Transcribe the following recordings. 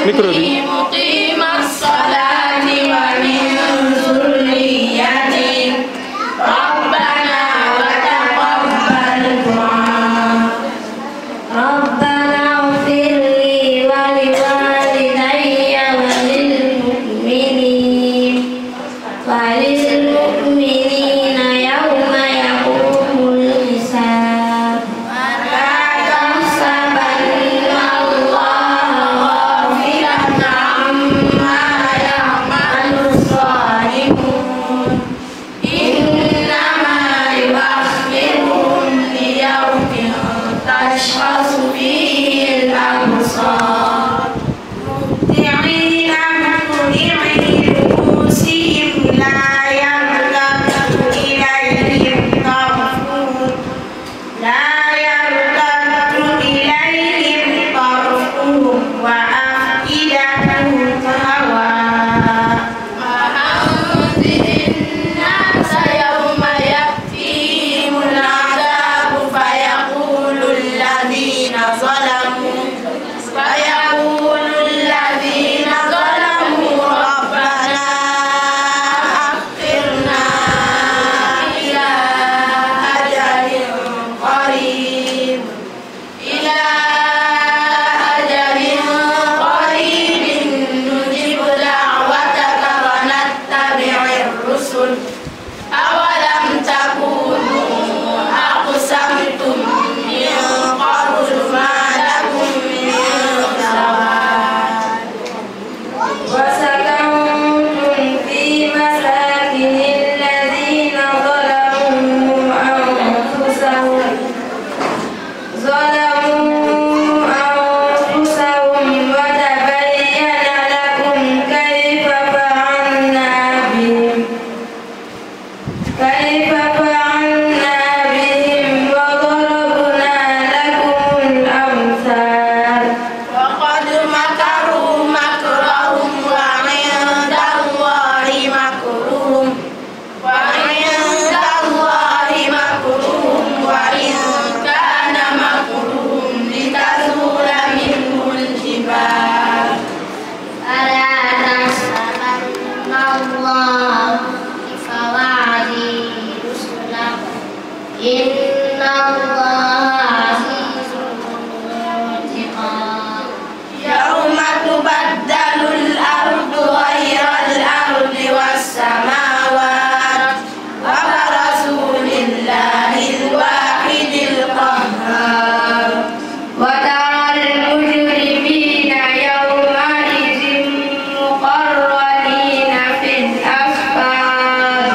ميكروبي مقيم الصلاة ومن ذريتي ربنا وتقبل دعاء ربنا اغفر لي ولوالدي وللمؤمنين يوم يقوم الحساب ولا تحسبن الله غافلا عما يعمل الظالمون إنما يؤخرهم ليوم تشخص فيه الأبصار مهطعين مقنعي رؤوسهم لا يرجعون أولم تكونوا أقسمتم من قبل ما لكم من زوال وسكنتم في مساكن الذين ظلموا أنفسهم وتبين لكم كيف فعلنا بهم وضربنا لكم الأمثال وقد مكروا مكرهم وعند الله مكرهم وإن كان مكرهم لتزول منه الجبال ألا تحسبن الله مخلف وعده رسله إن الله عزيز ذو انتقام يوم تبدل الأرض غير الأرض والسماوات وبرزوا لله الواحد القهار وترى المجرمين يومئذ مقرنين في الأصفاد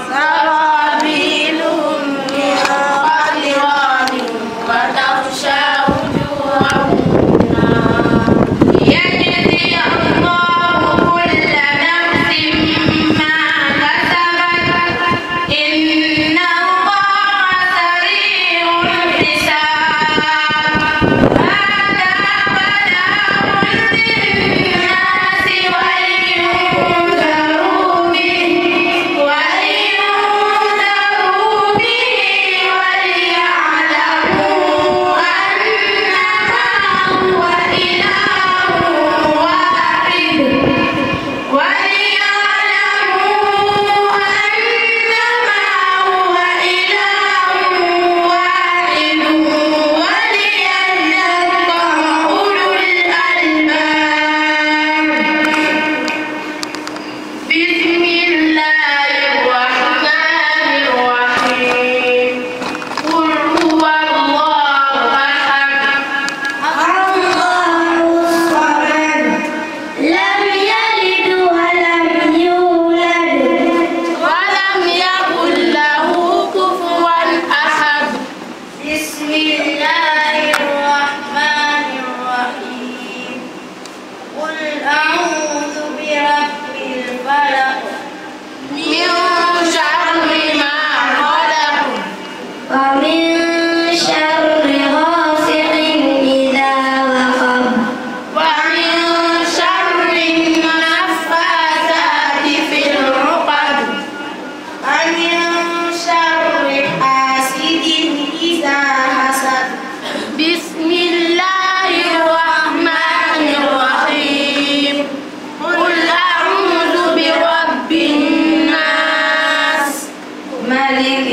سرابيلهم من قطران وتغشى وجوههم النار ليجزي الله كل نفس ما كسبت إن الله سريع الحساب هذا بلاغ للناس ولينذروا به وليعلموا أنما هو إله واحد وليذكر أولو الألباب بسم الله الرحمن الرحيم قل هو الله أحد الله الصمد لم يلد ولم يولد ولم يكن له كفوا أحد بسم الله الرحمن الرحيم قل أعوذ برب الفلق من شر ما خلق ومن شر غاسق إذا وقب ومن شر النفاثات في العقد ومن شر حاسد إذا حسد بسم الله الرحمن الرحيم قل أعوذ برب الناس ملك